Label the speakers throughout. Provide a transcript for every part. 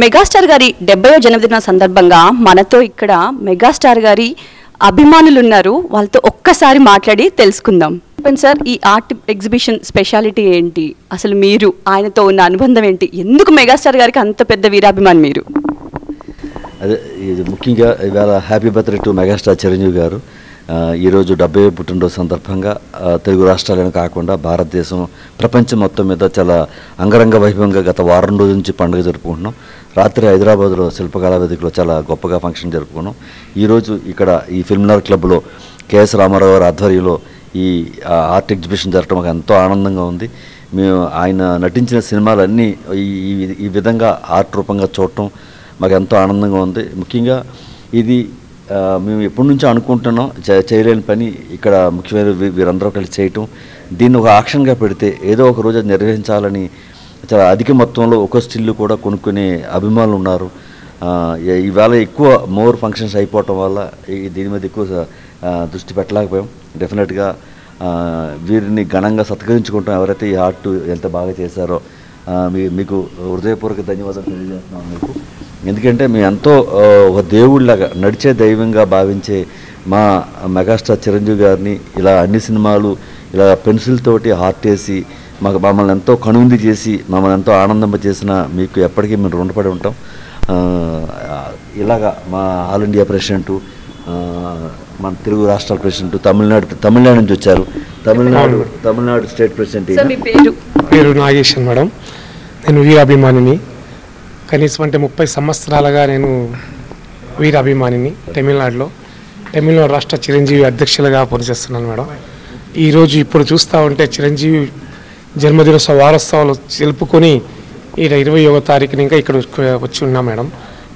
Speaker 1: Megastar గారి 70వ జన్మదిన సందర్భంగా మనతో ఇక్కడ మెగాస్టార్ గారి అభిమానులు ఉన్నారు. వాళ్ళతో ఒక్కసారి మాట్లాడి తెలుసుకుందాం. సార్, ఈ ఆర్ట్ ఎగ్జిబిషన్ స్పెషాలిటీ ఏంటి? అసలు మీరు ఆయనతో ఉన్న అనుబంధం ఏంటి? ఎందుకు మెగాస్టార్ గారికి అంత పెద్ద వీరాభిమాని మీరు?
Speaker 2: అదే ఇది ముఖ్యంగా ఇవాళ happy birthday to megastar Chiranjeevi garu. ఈరోజు 70వ పుట్టినరోజు సందర్భంగా తెలుగు రాష్ట్రాలను కాకుండా భారతదేశం ప్రపంచం మొత్తం మీద చాలా అంగరంగ వైభవంగా గత వారం రోజుల నుంచి పండుగ జరుపుకుంటున్నాం. రాత్రి హైదరాబాద్లో శిల్పకళా వేదికలో చాలా గొప్పగా ఫంక్షన్ జరుపుకున్నాం. ఈరోజు ఇక్కడ ఈ ఫిల్మ్నగర్ క్లబ్లో కేఎస్ రామారావు గారి ఆధ్వర్యంలో ఈ ఆర్ట్ ఎగ్జిబిషన్ జరగడం మాకు ఎంతో ఆనందంగా ఉంది. మేము ఆయన నటించిన సినిమాలన్నీ ఈ విధంగా ఆర్ట్ రూపంగా చూడటం మాకు ఎంతో ఆనందంగా ఉంది. ముఖ్యంగా ఇది మేము ఎప్పటి నుంచో అనుకుంటున్నాం, చేయలేని పని ఇక్కడ ముఖ్యమైన వీరందరూ కలిసి చేయటం. దీన్ని ఒక ఆక్షన్గా పెడితే ఏదో ఒక రోజు అది నిర్వహించాలని చాలా అధిక మొత్తంలో ఒక స్టిల్లు కూడా కొనుక్కునే అభిమానులు ఉన్నారు. ఇవాళ ఎక్కువ మోర్ ఫంక్షన్స్ అయిపోవటం వల్ల దీని మీద ఎక్కువ దృష్టి పెట్టలేకపోయాం. డెఫినెట్గా వీరిని ఘనంగా సత్కరించుకుంటాం. ఎవరైతే ఈ ఆర్ట్ ఎంత బాగా చేశారో మీకు హృదయపూర్వక ధన్యవాదాలు తెలియజేస్తున్నాం మీకు. ఎందుకంటే మేము ఎంతో ఒక దేవుళ్ళలాగా నడిచే దైవంగా భావించే మా మెగాస్టార్ చిరంజీవి గారిని ఇలా అన్ని సినిమాలు ఇలా పెన్సిల్ తోటి ఆర్ట్ వేసి మమ్మల్ని ఎంతో కనువిందు చేసి మమ్మల్ని ఎంతో ఆనందింపజేసిన మీకు ఎప్పటికీ మేము రుణపడి ఉంటాం. ఇలాగా మా ఆల్ ఇండియా ప్రెసిడెంటు, మన తెలుగు రాష్ట్రాల ప్రెసిడెంట్, తమిళనాడు నుంచి వచ్చారు. Tamil Nadu state president.
Speaker 3: పేరు నాగేశ్వర్ మేడం. నేను వీరాభిమానిని. కనీసం అంటే 30 సంవత్సరాలుగా నేను వీరాభిమానిని. తమిళనాడు రాష్ట్ర చిరంజీవి అధ్యక్షులుగా పనిచేస్తున్నాను మేడం. ఈరోజు ఇప్పుడు చూస్తూ ఉంటే చిరంజీవి జన్మదినోత్సవ వారోత్సవాలు జరుపుకొని ఈ 21వ తారీఖున ఇంకా ఇక్కడ వచ్చి ఉన్నాం మేడం.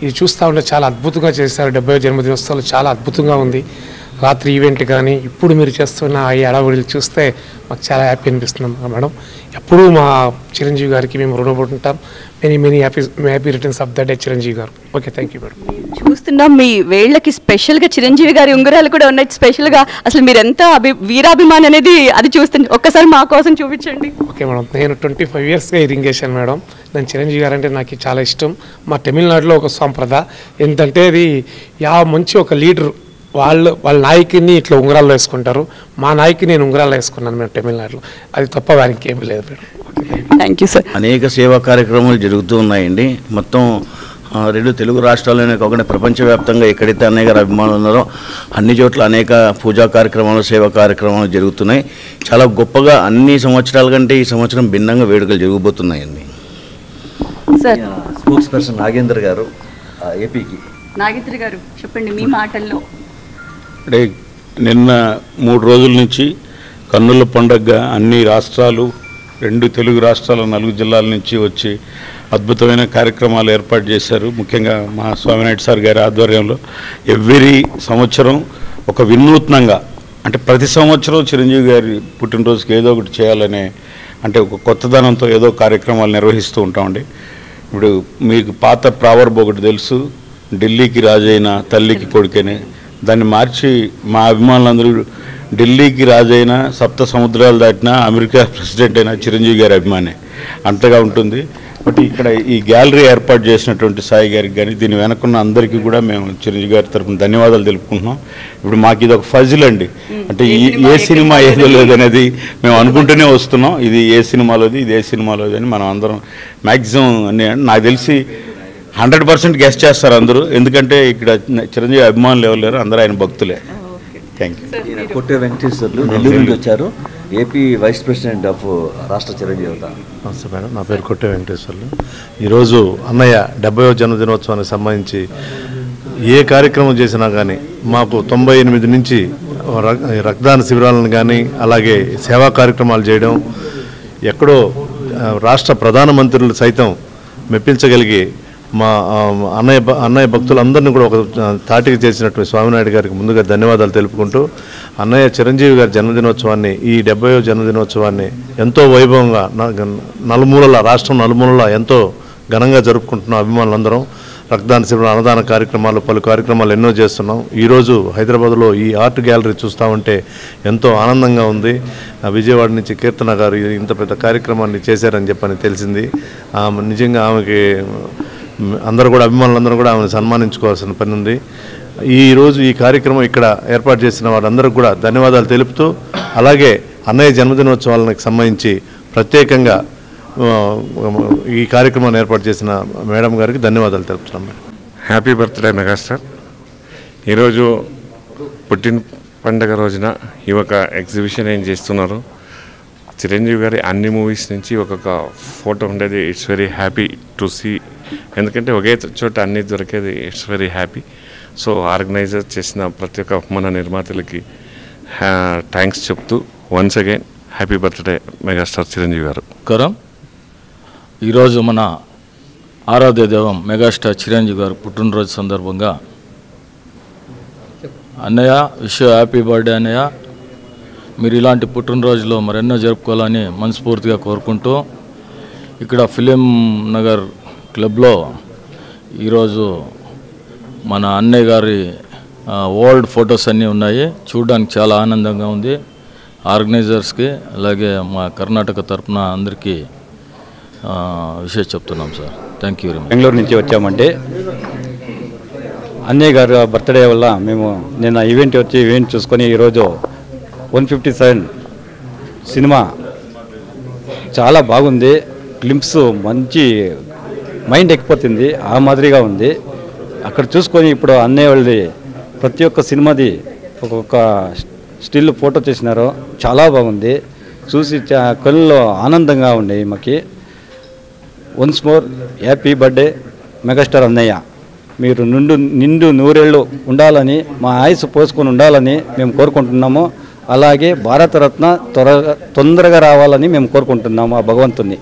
Speaker 3: ఇది చూస్తూ ఉంటే చాలా అద్భుతంగా చేశారు. 70వ జన్మదినోత్సవాలు చాలా అద్భుతంగా ఉంది. రాత్రి ఈవెంట్ కానీ ఇప్పుడు మీరు చేస్తున్న ఈ అడవులు చూస్తే మాకు చాలా హ్యాపీ అనిపిస్తున్నాం మేడం. ఎప్పుడూ మా చిరంజీవి గారికి మేము రుణపడి ఉంటాం. Many happy returns of the day Chiranjeevi garu. Okay, thank you madam.
Speaker 1: చూస్తున్నాం మీ వేళ్ళకి స్పెషల్గా చిరంజీవి గారి ఉంగరాలు కూడా ఉన్నాయి స్పెషల్గా. అసలు మీరు ఎంత వీరాభిమాని అనేది అది చూస్తుంది, ఒక్కసారి మా కోసం చూపించండి.
Speaker 3: ఓకే మేడం, నేను 25 ఇయర్స్గా ఈ రింగ్ వేసాను మేడం. నేను చిరంజీవి గారు అంటే నాకు చాలా ఇష్టం. మా తమిళనాడులో ఒక సాంప్రదాయం ఏంటంటే అది మంచి ఒక లీడరు వాళ్ళ నాయకుని ఇట్లా ఉంగరాల్లో వేసుకుంటారు. మా నాయకుని నేను ఉంగరాల్లో వేసుకున్నాను మేము తమిళనాడులో. అది తప్ప వారికి ఏమీ లేదు మేడం.
Speaker 1: Thank you sir.
Speaker 4: అనేక సేవా కార్యక్రమాలు జరుగుతూ ఉన్నాయండి. మొత్తం 2 తెలుగు రాష్ట్రాల్లోనే కాకుండా ప్రపంచవ్యాప్తంగా ఎక్కడైతే అనేక అభిమానులు ఉన్నారో అన్ని చోట్ల అనేక పూజా కార్యక్రమాలు, సేవా కార్యక్రమాలు జరుగుతున్నాయి. చాలా గొప్పగా అన్ని సంవత్సరాల కంటే ఈ సంవత్సరం భిన్నంగా వేడుకలు జరగబోతున్నాయండి.
Speaker 1: సార్,
Speaker 2: స్పోక్స్ పర్సన్ నాగేంద్ర గారు ఏపీకి.
Speaker 1: నాగేంద్ర గారు చెప్పండి మీ మాటల్లో.
Speaker 5: అంటే నిన్న 3 రోజుల నుంచి కన్నుల పండుగగా అన్ని రాష్ట్రాలు, 2 తెలుగు రాష్ట్రాల 4 జిల్లాల నుంచి వచ్చి అద్భుతమైన కార్యక్రమాలు ఏర్పాటు చేశారు. ముఖ్యంగా మా స్వామినాయుడు సార్ గారి ఆధ్వర్యంలో ఎవ్రీ సంవత్సరం ఒక వినూత్నంగా, అంటే ప్రతి సంవత్సరం చిరంజీవి గారి పుట్టినరోజుకి ఏదో ఒకటి చేయాలనే అంటే ఒక కొత్తదనంతో ఏదో కార్యక్రమాలు నిర్వహిస్తూ ఉంటామండి. ఇప్పుడు మీకు పాత ప్రావర్బ్ ఒకటి తెలుసు, ఢిల్లీకి రాజైన తల్లికి కొడుకని. దాన్ని మార్చి మా అభిమానులందరూ ఢిల్లీకి రాజైన 7 సముద్రాలు దాటినా అమెరికా ప్రెసిడెంట్ అయిన చిరంజీవి గారి అభిమానే అంతగా ఉంటుంది. బట్ ఇక్కడ ఈ గ్యాలరీ ఏర్పాటు చేసినటువంటి సాయి గారికి కానీ దీని వెనకున్న అందరికీ కూడా మేము చిరంజీవి గారి తరఫున ధన్యవాదాలు తెలుపుకుంటున్నాం. ఇప్పుడు మాకు ఇది ఒక ఫజిల్ అండి, అంటే ఏ సినిమా ఏదో లేదనేది మేము అనుకుంటూనే వస్తున్నాం. ఇది ఏ సినిమాలోది, ఇది ఏ సినిమాలోది అని మనం అందరం మ్యాక్సిమం అని నాకు తెలిసి 100% గెస్ట్ చేస్తారు అందరూ. ఎందుకంటే ఇక్కడ చిరంజీవి అభిమానులు ఎవరు లేరు, అందరూ ఆయన భక్తులే. Thank you.
Speaker 2: కొట్టే వెంకటేశ్వర్లు నెల్లూరు నుంచి వచ్చారు, ఏపీ వైస్ ప్రెసిడెంట్ ఆఫ్ రాష్ట్ర చిరంజీవి.
Speaker 6: నమస్తే మేడం, నా పేరు కొట్టే వెంకటేశ్వర్లు. ఈరోజు అన్నయ్య 70వ జన్మదినోత్సవానికి సంబంధించి ఏ కార్యక్రమం చేసినా కానీ మాకు 98 నుంచి రక్తదాన శిబిరాలను కానీ అలాగే సేవా కార్యక్రమాలు చేయడం, ఎక్కడో రాష్ట్ర ప్రధానమంత్రులు సైతం మెప్పించగలిగి మా అన్నయ్య భక్తులందరినీ కూడా ఒక తాటికి చేసినటువంటి స్వామినాయుడు గారికి ముందుగా ధన్యవాదాలు తెలుపుకుంటూ, అన్నయ్య చిరంజీవి గారి జన్మదినోత్సవాన్ని, ఈ 70వ జన్మదినోత్సవాన్ని ఎంతో వైభవంగా రాష్ట్రం నలుమూలలా ఎంతో ఘనంగా జరుపుకుంటున్నాం అభిమానులందరం. రక్తదాన శిబిరం, అన్నదాన కార్యక్రమాలు, పలు కార్యక్రమాలు ఎన్నో చేస్తున్నాం. ఈరోజు హైదరాబాద్లో ఈ ఆర్ట్ గ్యాలరీ చూస్తూ ఉంటే ఎంతో ఆనందంగా ఉంది. విజయవాడ నుంచి కీర్తన గారు ఇంత పెద్ద కార్యక్రమాన్ని చేశారని చెప్పని తెలిసింది. నిజంగా ఆమెకి అందరూ కూడా అభిమానులందరూ కూడా ఆమెను సన్మానించుకోవాల్సిన పని ఉంది. ఈరోజు ఈ కార్యక్రమం ఇక్కడ ఏర్పాటు చేసిన వారందరికీ కూడా ధన్యవాదాలు తెలుపుతూ, అలాగే అన్నయ్య జన్మదినోత్సవాలకు సంబంధించి ప్రత్యేకంగా ఈ కార్యక్రమాన్ని ఏర్పాటు చేసిన మేడం గారికి ధన్యవాదాలు తెలుపుతున్నాం.
Speaker 7: Happy birthday megastar. ఈరోజు పుట్టిన పండుగ రోజున ఈ ఒక ఎగ్జిబిషన్ ఏం చేస్తున్నారు. చిరంజీవి గారి అన్ని మూవీస్ నుంచి ఒక్కొక్క ఫోటో ఉండేది. It's very happy to see. ఎందుకంటే ఒకే చోట అన్నీ దొరికేది. It's very happy. So organiser చేసిన ప్రతి ఒక్క మన నిర్మాతలకి థ్యాంక్స్ చెప్తూ once again happy birthday megastar Chiranjeevi garu.
Speaker 8: ఈరోజు మన ఆరాధ్య దైవం మెగాస్టార్ చిరంజీవి గారు పుట్టినరోజు సందర్భంగా అన్నయ్య విష్ హ్యాపీ బర్త్డే అన్నయ్య. మీరు ఇలాంటి పుట్టినరోజులో మరెన్నో జరుపుకోవాలని మనస్ఫూర్తిగా కోరుకుంటూ, ఇక్కడ ఫిలిం నగర్ క్లబ్లో ఈరోజు మన అన్నయ్య గారి ఓల్డ్ ఫొటోస్ అన్నీ ఉన్నాయి. చూడడానికి చాలా ఆనందంగా ఉంది. ఆర్గనైజర్స్కి అలాగే మా కర్ణాటక తరఫున అందరికీ విషయం చెప్తున్నాం sir. Thank you very much.
Speaker 9: Bengaluru నుంచి వచ్చామంటే అన్నయ్య గారు బర్త్డే వల్ల మేము నిన్న ఈవెంట్ చూసుకొని ఈరోజు 157 సినిమా చాలా బాగుంది. క్లిప్స్ మంచి మైండ్ ఎక్కిపోతుంది, ఆ మాదిరిగా ఉంది. అక్కడ చూసుకొని ఇప్పుడు అన్నయ్య వాళ్ళది ప్రతి ఒక్క సినిమాది ఒక్కొక్క స్టిల్ ఫోటో తీసినారు. చాలా బాగుంది. చూసి కళ్ళు ఆనందంగా ఉన్నాయి మాకు. Once more happy birthday megastar అన్నయ్య. మీరు నిండు నూరేళ్ళు ఉండాలని, మా ఆయుసు పోసుకొని ఉండాలని మేము కోరుకుంటున్నాము. అలాగే భారతరత్న తొందరగా రావాలని మేము కోరుకుంటున్నాము ఆ భగవంతుని.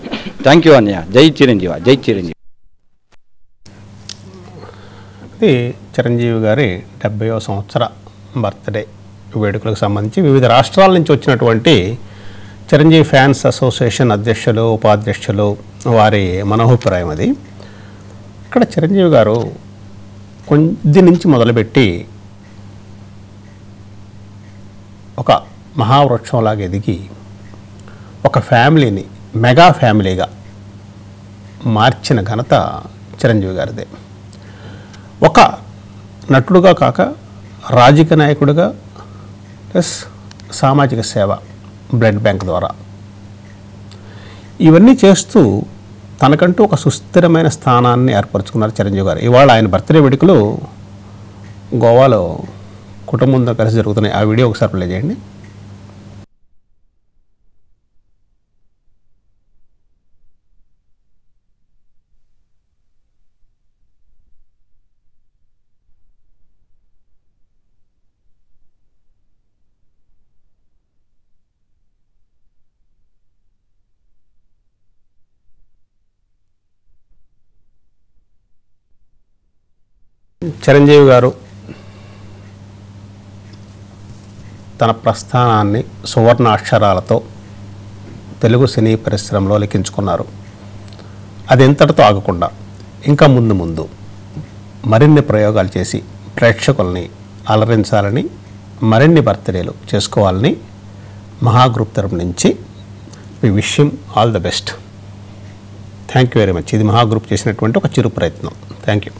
Speaker 9: థ్యాంక్ యూ అన్నయ్య. జై చిరంజీవి, జై చిరంజీవి.
Speaker 10: ఇది చిరంజీవి గారి 70వ సంవత్సర బర్త్డే వేడుకలకు సంబంధించి వివిధ రాష్ట్రాల నుంచి వచ్చినటువంటి చిరంజీవి ఫ్యాన్స్ అసోసియేషన్ అధ్యక్షులు, ఉపాధ్యక్షులు వారి మనోభిప్రాయం అది. ఇక్కడ చిరంజీవి గారు కొద్ది నుంచి మొదలుపెట్టి ఒక మహావృక్షంలాగా ఎదిగి ఒక ఫ్యామిలీని మెగా ఫ్యామిలీగా మార్చిన ఘనత చిరంజీవి గారిదే. ఒక నటుడుగా కాక రాజకీయ నాయకుడిగా ప్లస్ సామాజిక సేవ, బ్లడ్ బ్యాంక్ ద్వారా ఇవన్నీ చేస్తూ తనకంటూ ఒక సుస్థిరమైన స్థానాన్ని ఏర్పరచుకున్నారు చిరంజీవి గారు. ఇవాళ ఆయన బర్త్డే వేడుకలు గోవాలో కుటుంబంతో కలిసి జరుగుతున్నాయి. ఆ వీడియో ఒకసారి ప్లే చేయండి. చిరంజీవి గారు తన ప్రస్థానాన్ని సువర్ణ అక్షరాలతో తెలుగు సినీ పరిశ్రమలో లిఖించుకున్నారు. అది ఎంతటితో ఆగకుండా ఇంకా ముందు మరిన్ని ప్రయోగాలు చేసి ప్రేక్షకుల్ని అలరించాలని, మరిన్ని బర్త్డేలు చేసుకోవాలని మహాగ్రూప్ తరపు నుంచి we wish him all the best. Thank you very much. ఇది మహాగ్రూప్ చేసినటువంటి ఒక చిరు ప్రయత్నం. Thank you.